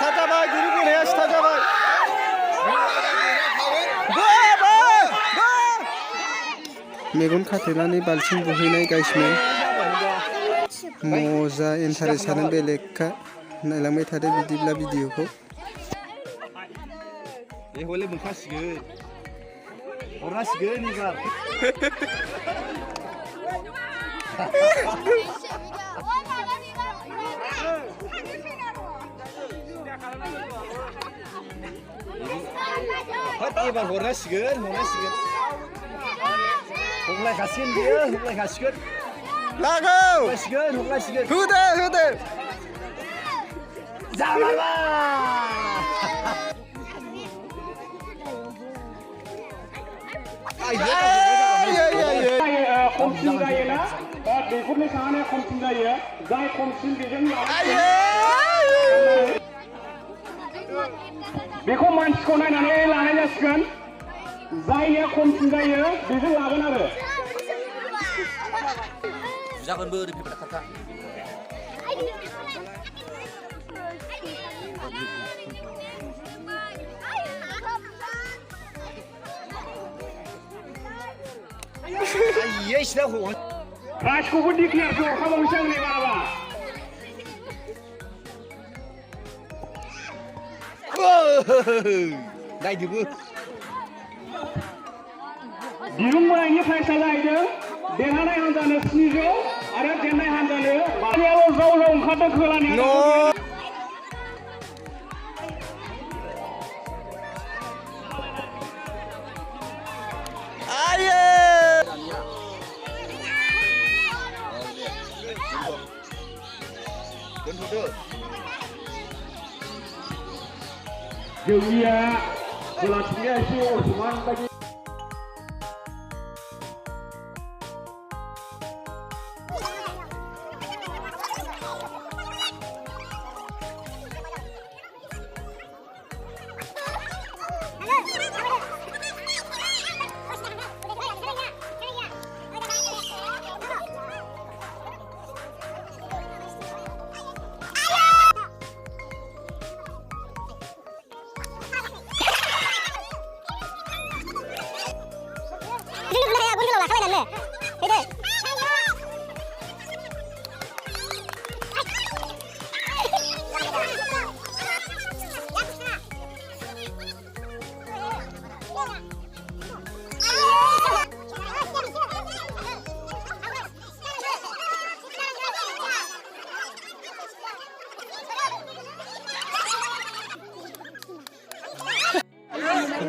스타트 जाबाय दिरुं बोनाया स्टार्ट जाबाय मेगन खाथेनानै बाल्थिं बोहैनाय गाइसमोन मजा इन्टारेस्टआनो बेलेगखा नायलांबाय थादो बिदिब्ला भिडिअखौ बे हले मोनखासिगोन हरनांसिगोन एबार एबार हरनांसिगोन हमलायखासिगोन बियो हमलायखासिगोन लागौ हमलायसिगोन होदो जाबाबा खमसिन जायोना दैखरनि साहानो खमसिन जायो जाय खमसिन बेजों बेखौ मानसिखौ नायनानै लानाय जासिगोन जायनिया खमसिन जायो बेजों लागोन आरो जागोनबो ओरै फैबाय खाथा राजखौबो डिक्लेयारसो हरखाबावनोसै आं नै मालाबा नायदोबो दिरुं बोनायनि प्राइसआ जाहैदों देरहानाय हान्जानो 700 आरो जेननाय हान्जानो बालियाल' जाव ओंखारदों खोलानि जोंनिया खोलाथिंनिया एसे असमान बायदि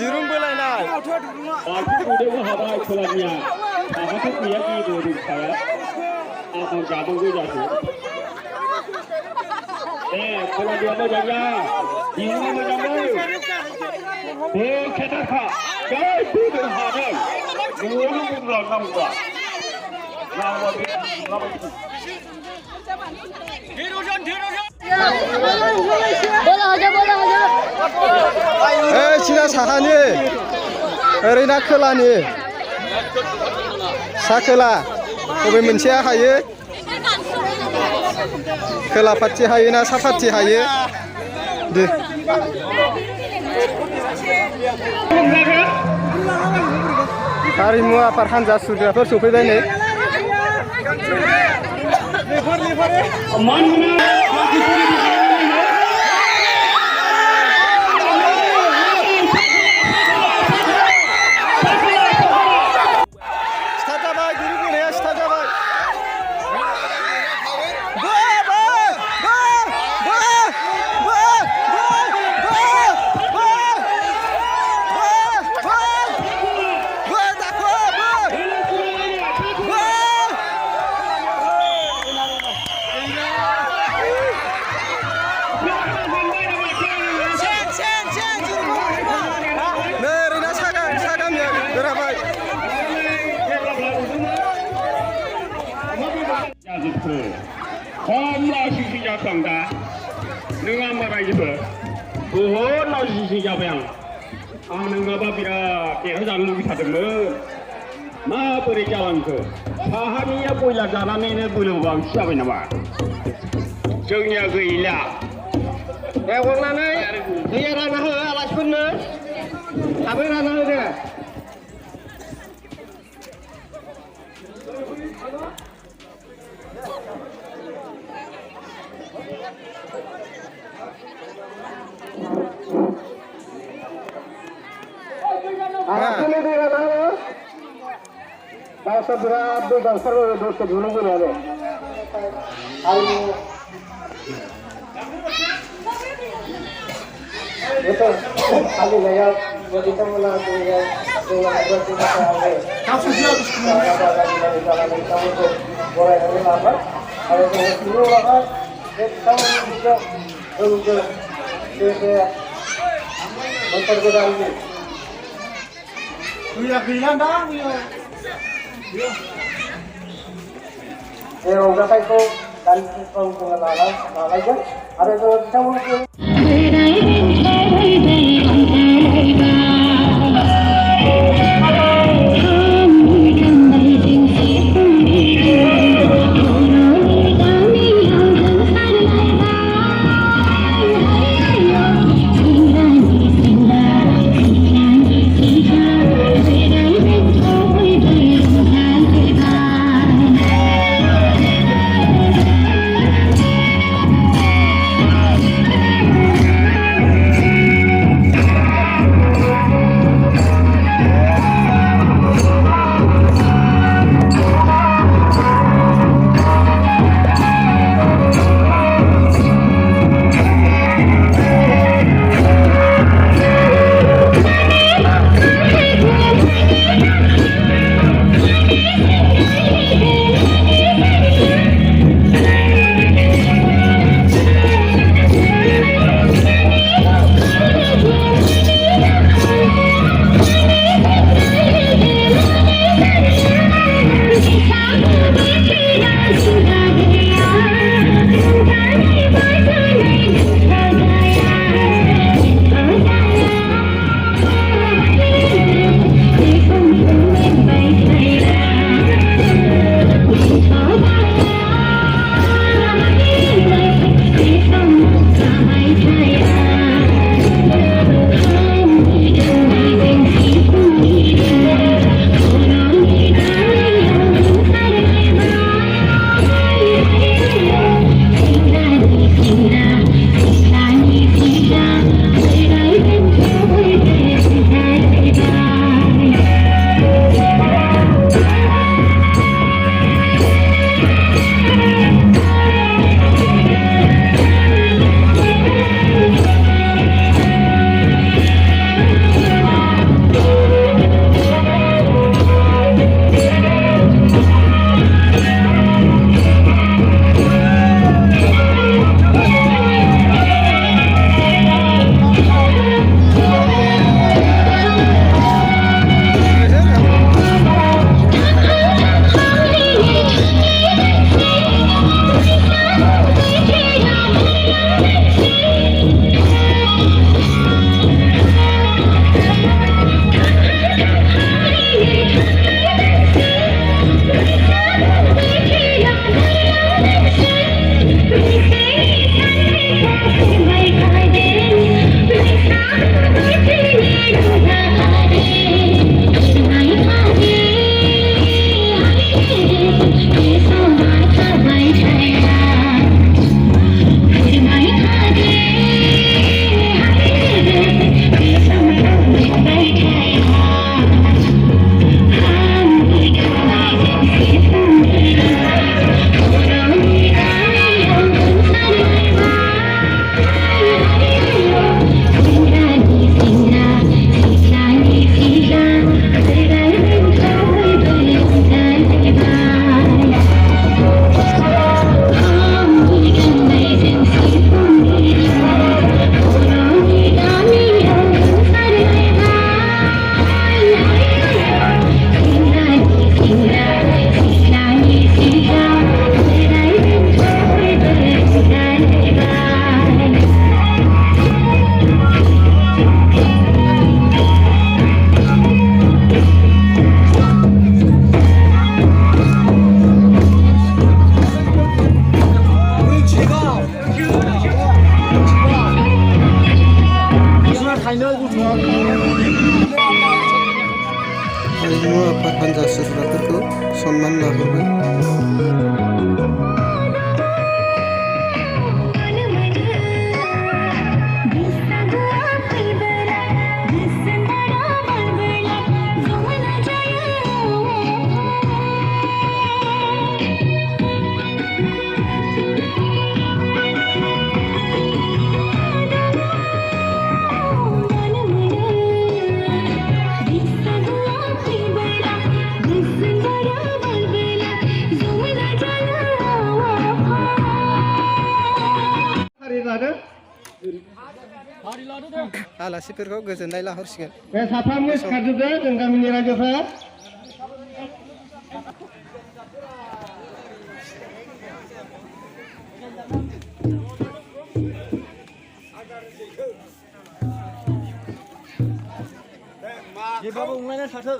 दिरुं बोलायनाय बाल्थिंखौबो हाबाय खोलानिया माबाथ' गैया जेबो दंखाया आं जादोंबो जादों खोलानिया मोजांना दिरुङा मोजांमोन बे खेदाखा गासैबो हादों न'आवनो बुंलांनांगौबा सिना साहानि ओरैना खोलानि सा खोला बबे मोनसेया हायो खोला फारसे हायो ना सा फारसे हायो दे हारिमु आफाद हानजा सुरग्राफोर सफैबाय नै खम लासिंसिं जाथां दा नों आंबा रायजोबो बहुद लासिंसिं जाबाय आं नोंनाबा बिराद देरहाजानो लुबैथारदोंमोन माबोरै जालांखो साहानिया बयलार जानानैनो बोलो बांसिन जाबाय नामा जोंनिया गैला एवनानै दैया रानना हो आलासिफोरनो थाबै रानना हो दे आलासिनो दै रानना हो दासो बिराद दै गांसार दसे दुरुं गोनाङानो itu kali gaya buat kita melalui dengan berarti kasus dia harus jalan kamu tuh boleh ini lambat kalau kita dulu lambat kita juga untuk dia memperbaiki bilang dah ya udah saya tuh dan kalau pengenalan aja ada tuh kamu हारिमु आफाद हान्जा सोद्रोमाफोरखौ सनमान लाहरबाय। आलासिफोरखौ गोजोननाय लाहरसिगोन। बे साफामनो सिखारजोबदो जों गामिनि रायजोफ्रा। जेबाबो उंलायना थाथों।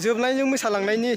जोबनायजों मोसालांनायनि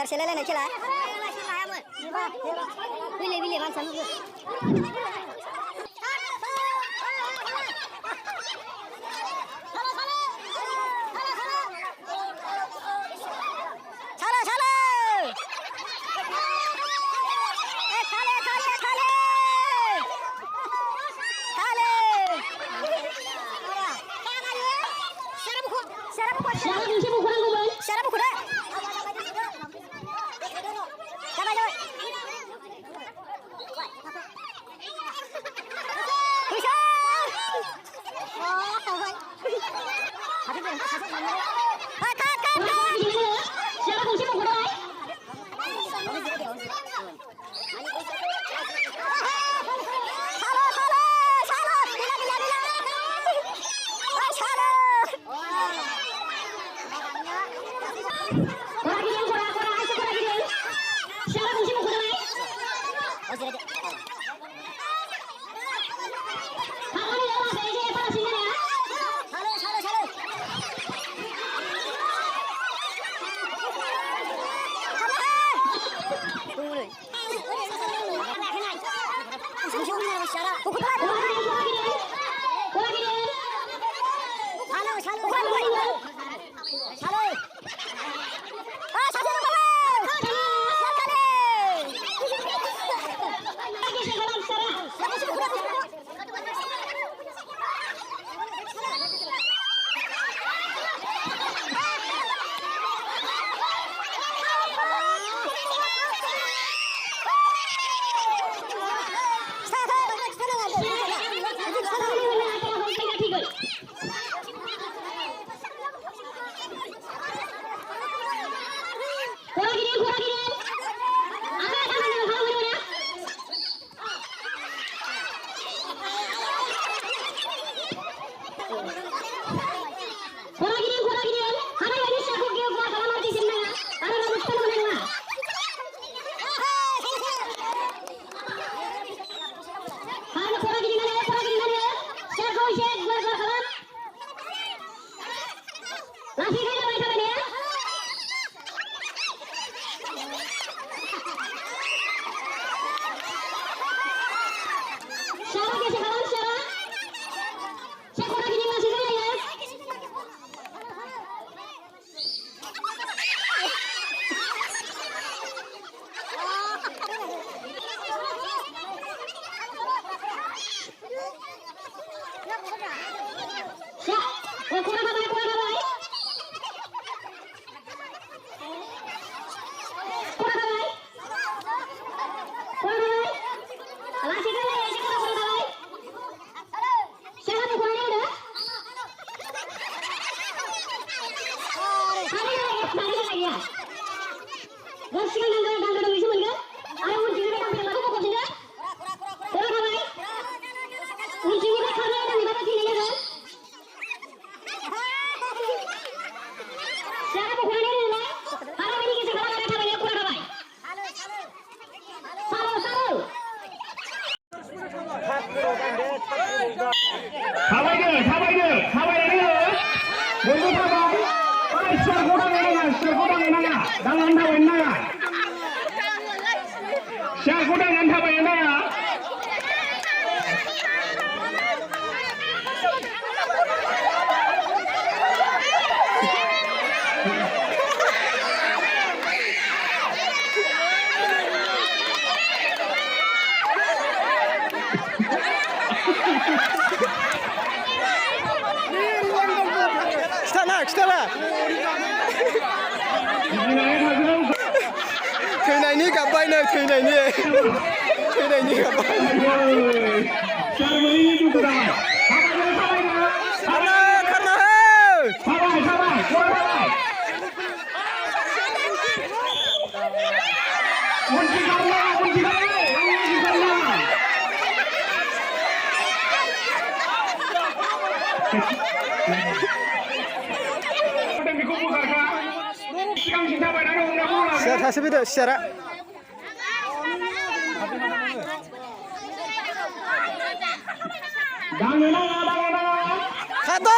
सेलायलायनाय खेला बिले बिले मानसा लुगो थैनायनि गाबबाय नै थैनायनि गाबबाय खारना siar saसे fैदो siara खादो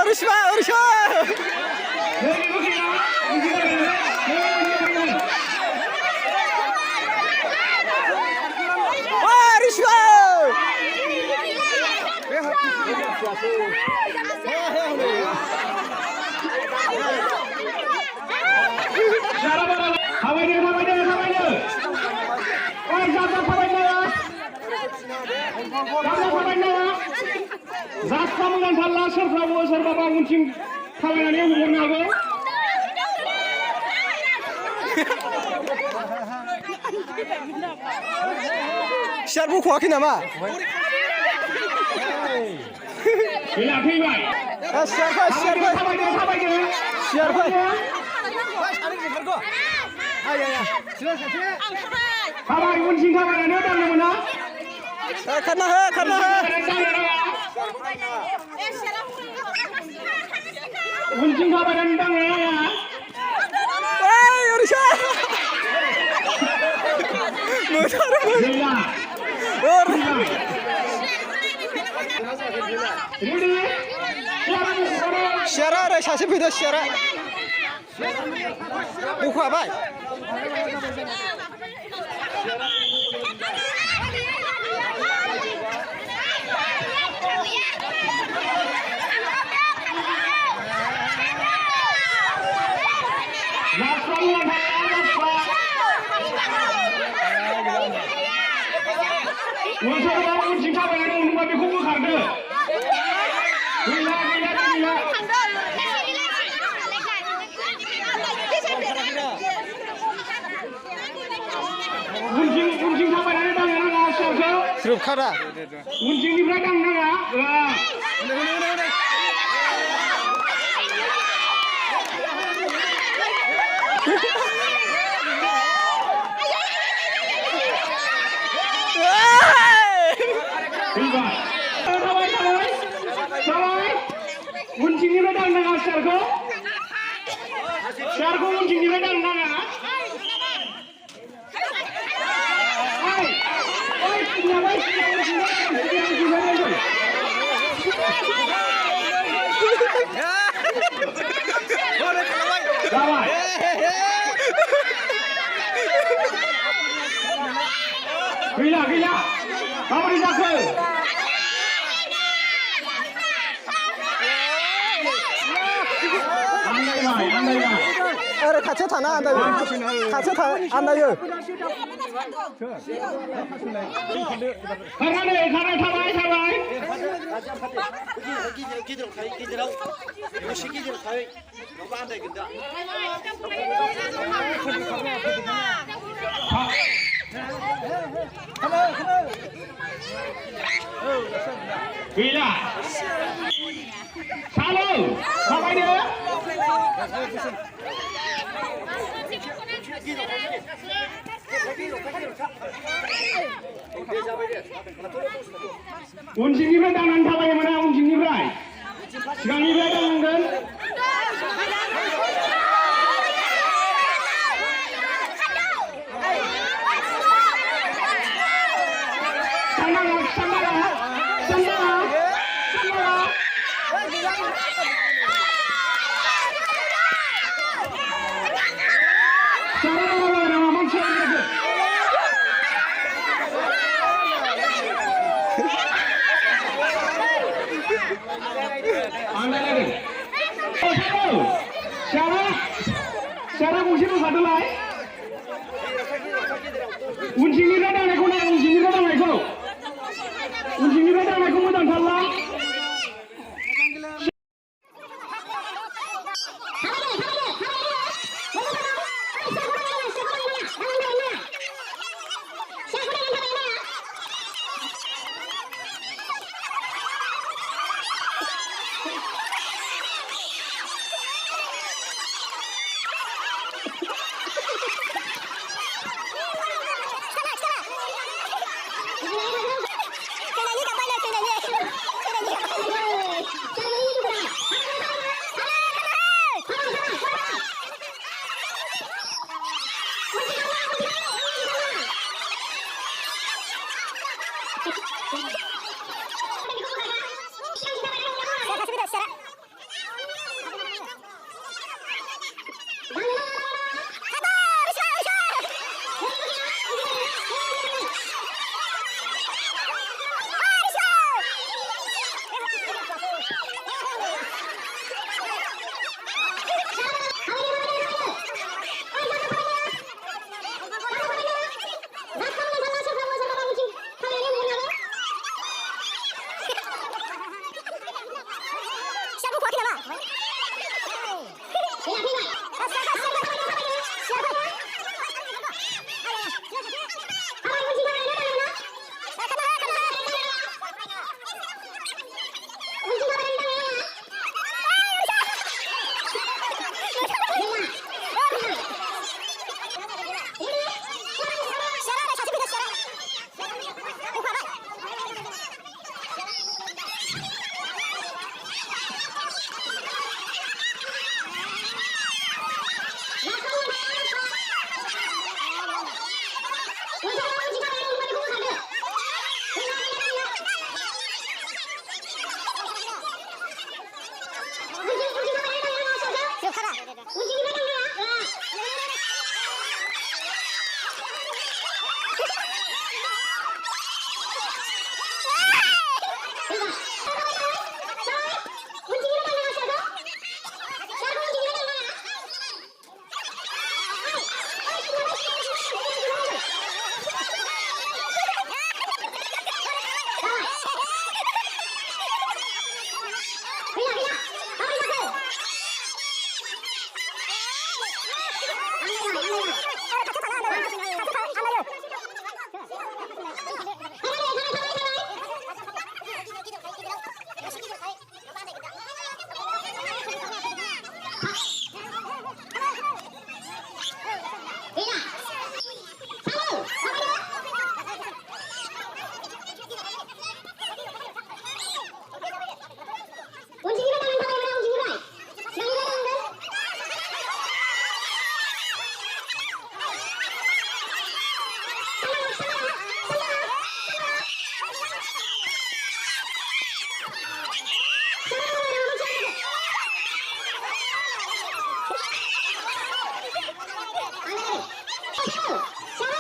रुसिबा रुसो रुसिबा जास्ता मोजां थारला सोरबाबा उनथिं थाबायनानै हरनो हागौ siar बख'वाखै नामा गैला फैबाय siar fै थाबाय उनथिं थाबायनानै दांनो मोना खारना हो उनथिं थाबायनानै दांनो नाङा रुसा गैला siara आरो सासे फैदो siara बख'वाबाय उनथिं थाबायनानै उनबा बेखौ बोखारदो गैला उनथिं थाबायनानै दांनो नाङा सियारखौ स्रुप खारा उनथिंनिफ्राय दांनो नाङा उनथिंनिफ्राय दांनो नाङा सियारखौ उनथिंनिफ्राय दांनो नाङा गैला माबोरै जाखो आरो खाथियाव थाना आन्दायो आन्दायो खारनानै थाबाय गेजेराव दसे गेजेराव थाहै नङाबा आन्दायगोन दा गैला सालौ माबायदो उनथिंनिफ्राय दांनानै थाबाय मोना उनथिंनिफ्राय सिगांनिफ्राय दांनांगोन Cara kunci itu satu lagi. Kunci ini ada nak kau, kunci ini ada nak kau. Kunci ini ada nak kau mudah salah.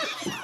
Go!